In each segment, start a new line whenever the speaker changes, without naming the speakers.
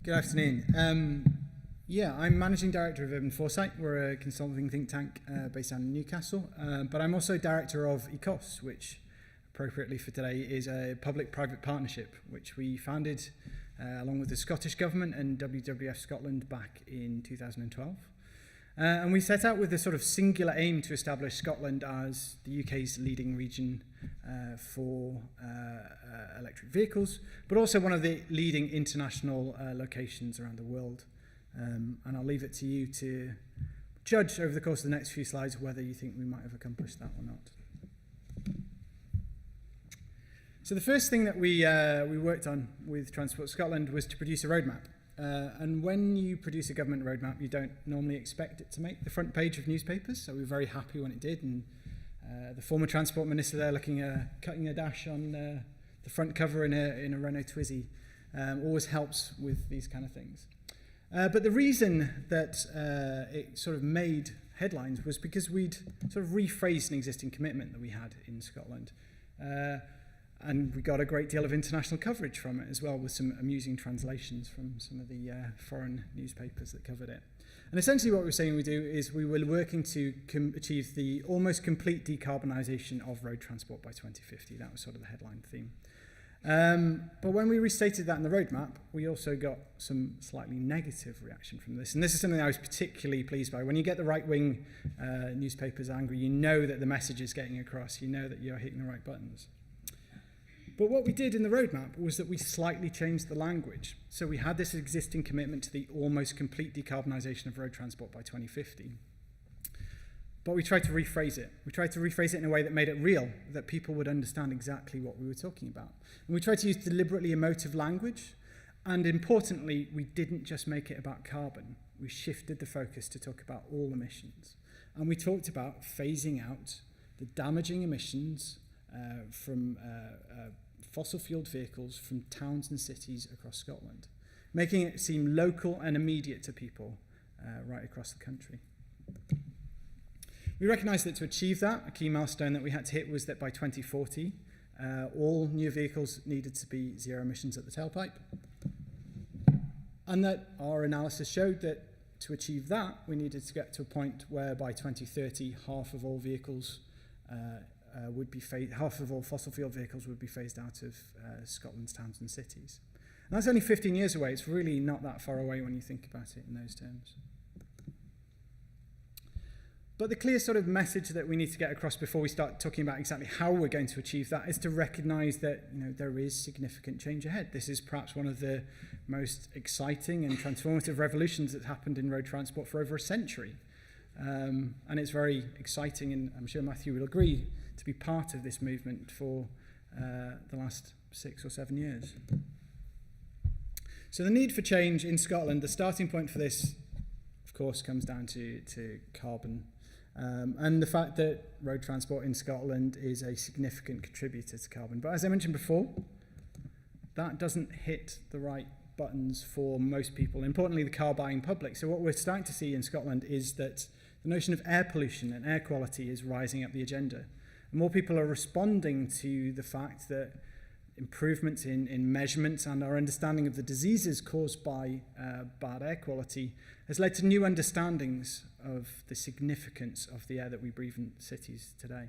Good afternoon. I'm Managing Director of Foresight. We're a consulting think tank based down in Newcastle, but I'm also Director of ECOS, which appropriately for today is a public-private partnership, which we founded along with the Scottish Government and WWF Scotland back in 2012. And we set out with the sort of singular aim to establish Scotland as the UK's leading region for electric vehicles, but also one of the leading international locations around the world. And I'll leave it to you to judge over the course of the next few slides whether you think we might have accomplished that or not. So the first thing that we worked on with Transport Scotland was to produce a roadmap. And when you produce a government roadmap, you don't normally expect it to make the front page of newspapers, so we were very happy when it did. And the former Transport Minister there cutting a dash on the front cover in a Renault Twizy always helps with these kind of things. But the reason that it sort of made headlines was because we'd sort of rephrased an existing commitment that we had in Scotland. And we got a great deal of international coverage from it as well, with some amusing translations from some of the foreign newspapers that covered it. And essentially what we were saying we do is we were working to achieve the almost complete decarbonisation of road transport by 2050. That was sort of the headline theme. But when we restated that in the roadmap, we also got some slightly negative reaction from this. And this is something I was particularly pleased by. When you get the right-wing newspapers angry, you know that the message is getting across. You know that you're hitting the right buttons. But what we did in the roadmap was that we slightly changed the language. So we had this existing commitment to the almost complete decarbonisation of road transport by 2050. But we tried to rephrase it. We tried to rephrase it in a way that made it real, that people would understand exactly what we were talking about. And we tried to use deliberately emotive language. And importantly, we didn't just make it about carbon. We shifted the focus to talk about all emissions. And we talked about phasing out the damaging emissions from fossil-fueled vehicles from towns and cities across Scotland, making it seem local and immediate to people right across the country. We recognised that to achieve that, a key milestone that we had to hit was that by 2040, all new vehicles needed to be zero emissions at the tailpipe, and that our analysis showed that to achieve that, we needed to get to a point where by 2030, half of all vehicles half of all fossil fuel vehicles would be phased out of Scotland's towns and cities. And that's only 15 years away. It's really not that far away when you think about it in those terms. But the clear sort of message that we need to get across before we start talking about exactly how we're going to achieve that is to recognise that there is significant change ahead. This is perhaps one of the most exciting and transformative revolutions that's happened in road transport for over a century. And it's very exciting, and I'm sure Matthew will agree, to be part of this movement for the last 6 or 7 years. So the need for change in Scotland, the starting point for this, of course, comes down to carbon. And the fact that road transport in Scotland is a significant contributor to carbon. But as I mentioned before, that doesn't hit the right buttons for most people, importantly the car buying public. So what we're starting to see in Scotland is that the notion of air pollution and air quality is rising up the agenda. And more people are responding to the fact that improvements in measurements and our understanding of the diseases caused by bad air quality has led to new understandings of the significance of the air that we breathe in cities today.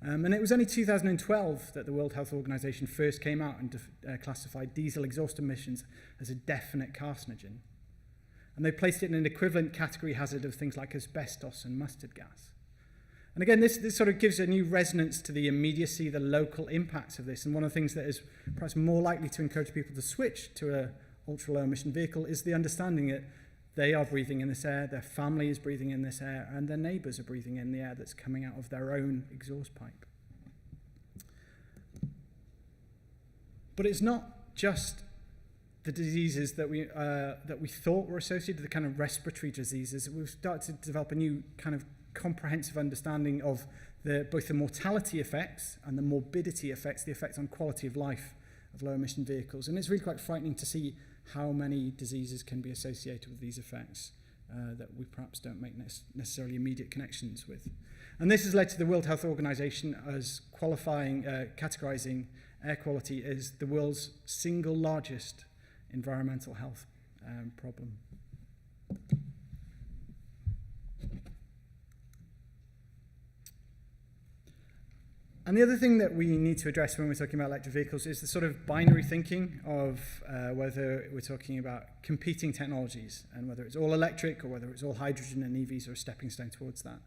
And it was only 2012 that the World Health Organization first came out and classified diesel exhaust emissions as a definite carcinogen. And they placed it in an equivalent category hazard of things like asbestos and mustard gas. And again, this sort of gives a new resonance to the immediacy, the local impacts of this. And one of the things that is perhaps more likely to encourage people to switch to an ultra-low emission vehicle is the understanding that they are breathing in this air, their family is breathing in this air, and their neighbours are breathing in the air that's coming out of their own exhaust pipe. But it's not just the diseases that we thought were associated with the kind of respiratory diseases. We've started to develop a new kind of comprehensive understanding of both the mortality effects and the morbidity effects, the effects on quality of life of low-emission vehicles. And it's really quite frightening to see how many diseases can be associated with these effects that we perhaps don't make necessarily immediate connections with. And this has led to the World Health Organization as categorizing air quality as the world's single largest environmental health problem. And the other thing that we need to address when we're talking about electric vehicles is the sort of binary thinking of whether we're talking about competing technologies and whether it's all electric or whether it's all hydrogen and EVs are a stepping stone towards that.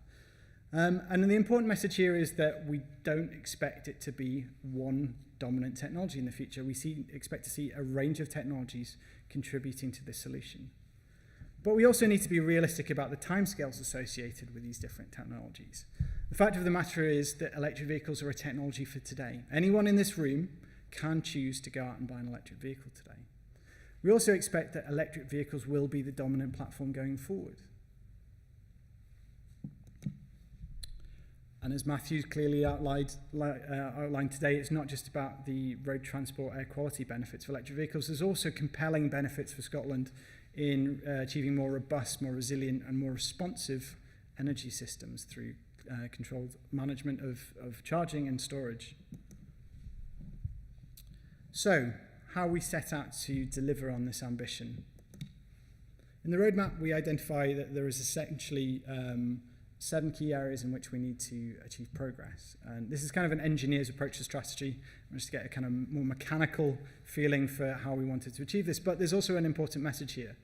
And the important message here is that we don't expect it to be one dominant technology in the future. We expect to see a range of technologies contributing to this solution. But we also need to be realistic about the timescales associated with these different technologies. The fact of the matter is that electric vehicles are a technology for today. Anyone in this room can choose to go out and buy an electric vehicle today. We also expect that electric vehicles will be the dominant platform going forward. And as Matthew's clearly outlined today, it's not just about the road transport air quality benefits for electric vehicles. There's also compelling benefits for Scotland in achieving more robust, more resilient, and more responsive energy systems through controlled management of charging and storage. So, how we set out to deliver on this ambition. In the roadmap, we identify that there is essentially 7 key areas in which we need to achieve progress. And this is kind of an engineer's approach to strategy, just to get a kind of more mechanical feeling for how we wanted to achieve this. But there's also an important message here.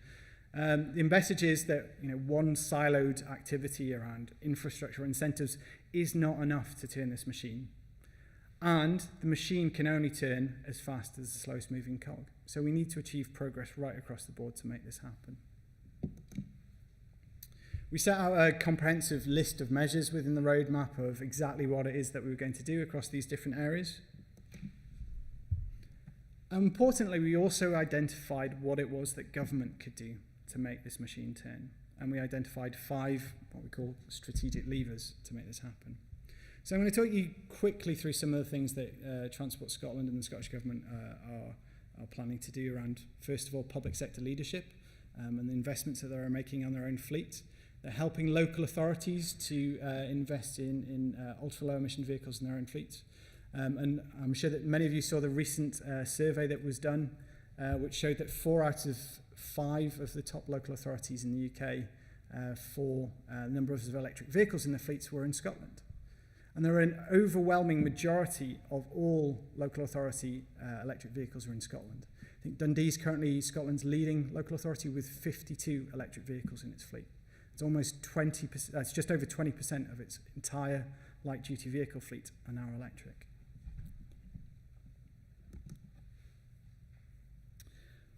The message is that one siloed activity around infrastructure incentives is not enough to turn this machine. And the machine can only turn as fast as the slowest moving cog. So we need to achieve progress right across the board to make this happen. We set out a comprehensive list of measures within the roadmap of exactly what it is that we were going to do across these different areas. And importantly, we also identified what it was that government could do to make this machine turn. And we identified 5, what we call strategic levers to make this happen. So I'm going to talk you quickly through some of the things that Transport Scotland and the Scottish Government are planning to do around, first of all, public sector leadership and the investments that they're making on their own fleet. They're helping local authorities to invest in ultra-low emission vehicles in their own fleets. And I'm sure that many of you saw the recent survey that was done, which showed that 4 out of 5 of the top local authorities in the UK for the number of electric vehicles in their fleets were in Scotland. And there are an overwhelming majority of all local authority electric vehicles are in Scotland. I think Dundee is currently Scotland's leading local authority with 52 electric vehicles in its fleet. It's almost 20%, it's just over 20% of its entire light-duty vehicle fleet are now electric.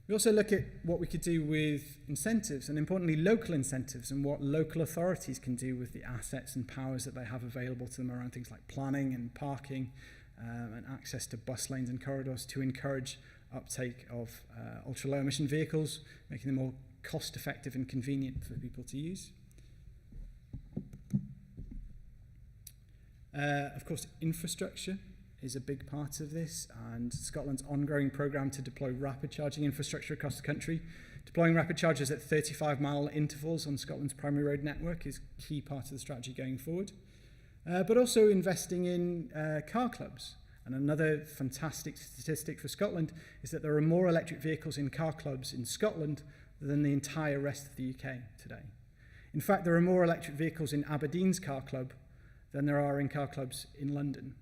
We also look at what we could do with incentives, and importantly local incentives, and what local authorities can do with the assets and powers that they have available to them around things like planning and parking and access to bus lanes and corridors to encourage uptake of ultra-low emission vehicles, making them more cost-effective and convenient for people to use. Of course, infrastructure is a big part of this, and Scotland's ongoing programme to deploy rapid charging infrastructure across the country. Deploying rapid chargers at 35-mile intervals on Scotland's primary road network is a key part of the strategy going forward. But also investing in car clubs. And another fantastic statistic for Scotland is that there are more electric vehicles in car clubs in Scotland than the entire rest of the UK today. In fact, there are more electric vehicles in Aberdeen's car club than there are in car clubs in London.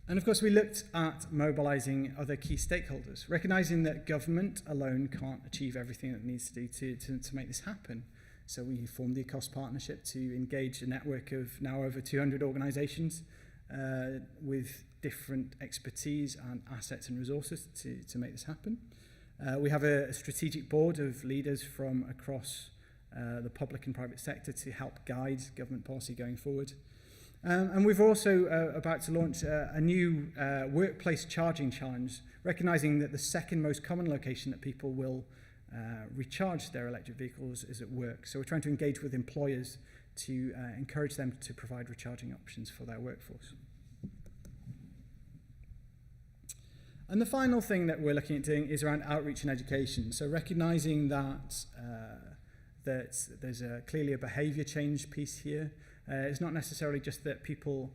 And of course, we looked at mobilising other key stakeholders, recognising that government alone can't achieve everything that it needs to do to make this happen. So we formed the Accost Partnership to engage a network of now over 200 organisations with different expertise and assets and resources to make this happen. We have a strategic board of leaders from across the public and private sector to help guide government policy going forward. And we've also about to launch a new workplace charging challenge, recognising that the second most common location that people will recharge their electric vehicles is at work. So we're trying to engage with employers to encourage them to provide recharging options for their workforce. And the final thing that we're looking at doing is around outreach and education. So recognising that that there's clearly a behaviour change piece here. It's not necessarily just that people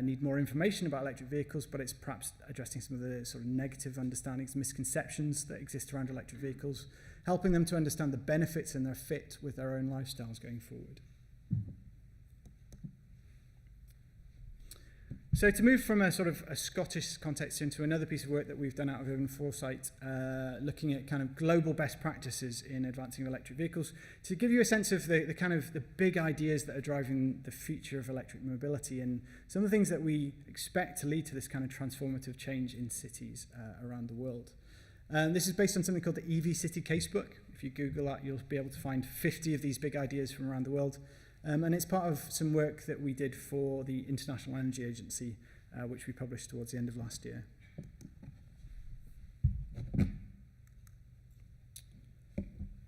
need more information about electric vehicles, but it's perhaps addressing some of the sort of negative understandings, misconceptions that exist around electric vehicles, helping them to understand the benefits and their fit with their own lifestyles going forward. So to move from a sort of a Scottish context into another piece of work that we've done out of Foresight, looking at kind of global best practices in advancing electric vehicles, to give you a sense of the kind of the big ideas that are driving the future of electric mobility and some of the things that we expect to lead to this kind of transformative change in cities around the world. This is based on something called the EV City Casebook. If you Google that, you'll be able to find 50 of these big ideas from around the world. And it's part of some work that we did for the International Energy Agency, which we published towards the end of last year.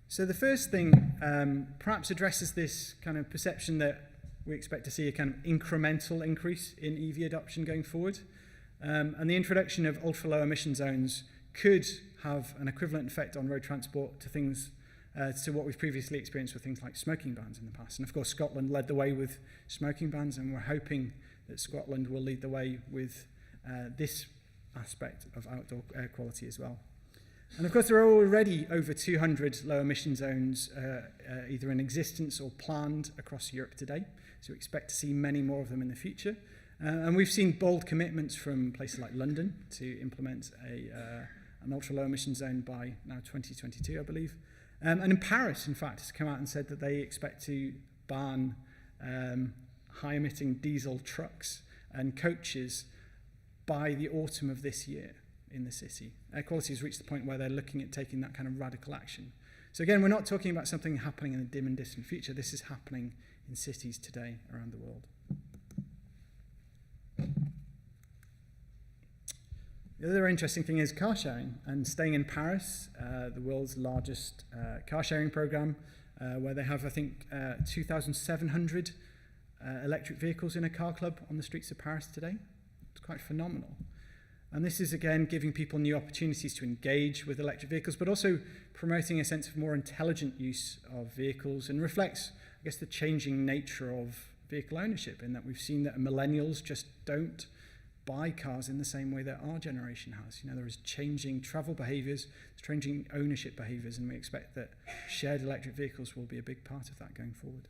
So the first thing perhaps addresses this kind of perception that we expect to see a kind of incremental increase in EV adoption going forward. And the introduction of ultra-low emission zones could have an equivalent effect on road transport to things to what we've previously experienced with things like smoking bans in the past. And of course, Scotland led the way with smoking bans, and we're hoping that Scotland will lead the way with this aspect of outdoor air quality as well. And of course, there are already over 200 low emission zones either in existence or planned across Europe today. So we expect to see many more of them in the future. And we've seen bold commitments from places like London to implement an ultra low emission zone by now 2022, I believe. And in Paris, in fact, has come out and said that they expect to ban high-emitting diesel trucks and coaches by the autumn of this year in the city. Air quality has reached the point where they're looking at taking that kind of radical action. So again, we're not talking about something happening in the dim and distant future. This is happening in cities today around the world. The other interesting thing is car sharing, and staying in Paris, the world's largest car sharing program, where they have, I think, 2,700 electric vehicles in a car club on the streets of Paris today. It's quite phenomenal. And this is, again, giving people new opportunities to engage with electric vehicles, but also promoting a sense of more intelligent use of vehicles, and reflects, I guess, the changing nature of vehicle ownership, in that we've seen that millennials just don't buy cars in the same way that our generation has. You know, there is changing travel behaviours, changing ownership behaviours, and we expect that shared electric vehicles will be a big part of that going forward.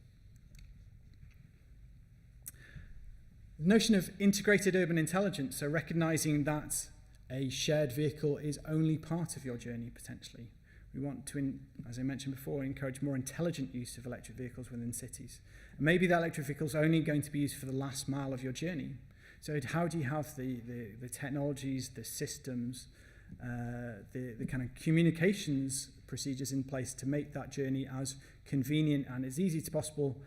The notion of integrated urban intelligence, so recognising that a shared vehicle is only part of your journey potentially. We want to, as I mentioned before, encourage more intelligent use of electric vehicles within cities. And maybe that electric vehicle is only going to be used for the last mile of your journey. So how do you have the technologies, the systems, the kind of communications procedures in place to make that journey as convenient and as easy as possible,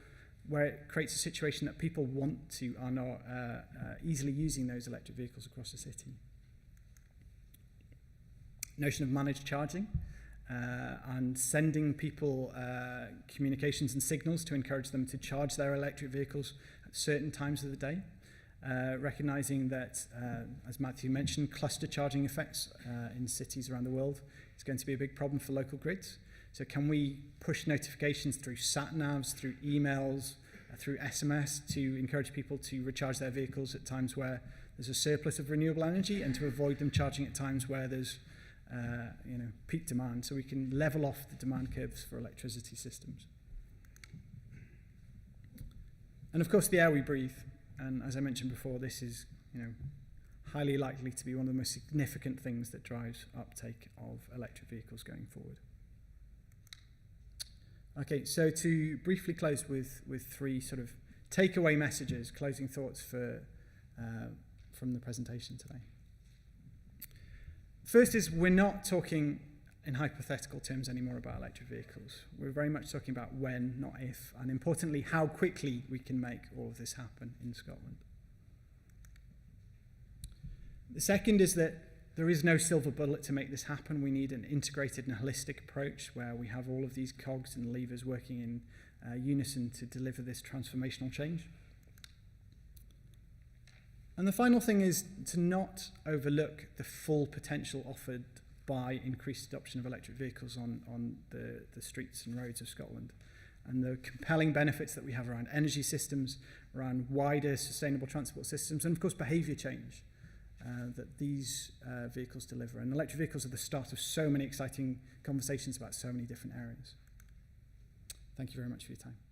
where it creates a situation that people want to and are easily using those electric vehicles across the city. Notion of managed charging and sending people communications and signals to encourage them to charge their electric vehicles at certain times of the day. Recognizing that, as Matthew mentioned, cluster charging effects in cities around the world is going to be a big problem for local grids. So can we push notifications through sat-navs, through emails, through SMS to encourage people to recharge their vehicles at times where there's a surplus of renewable energy, and to avoid them charging at times where there's peak demand, so we can level off the demand curves for electricity systems. And of course, the air we breathe. And as I mentioned before, this is, highly likely to be one of the most significant things that drives uptake of electric vehicles going forward. Okay, so to briefly close with three sort of takeaway messages, closing thoughts from the presentation today. First is, we're not talking in hypothetical terms anymore about electric vehicles. We're very much talking about when, not if, and importantly, how quickly we can make all of this happen in Scotland. The second is that there is no silver bullet to make this happen. We need an integrated and holistic approach where we have all of these cogs and levers working in unison to deliver this transformational change. And the final thing is to not overlook the full potential offered by increased adoption of electric vehicles on the streets and roads of Scotland. and the compelling benefits that we have around energy systems, around wider sustainable transport systems, and of course behaviour change that these vehicles deliver. And electric vehicles are the start of so many exciting conversations about so many different areas. Thank you very much for your time.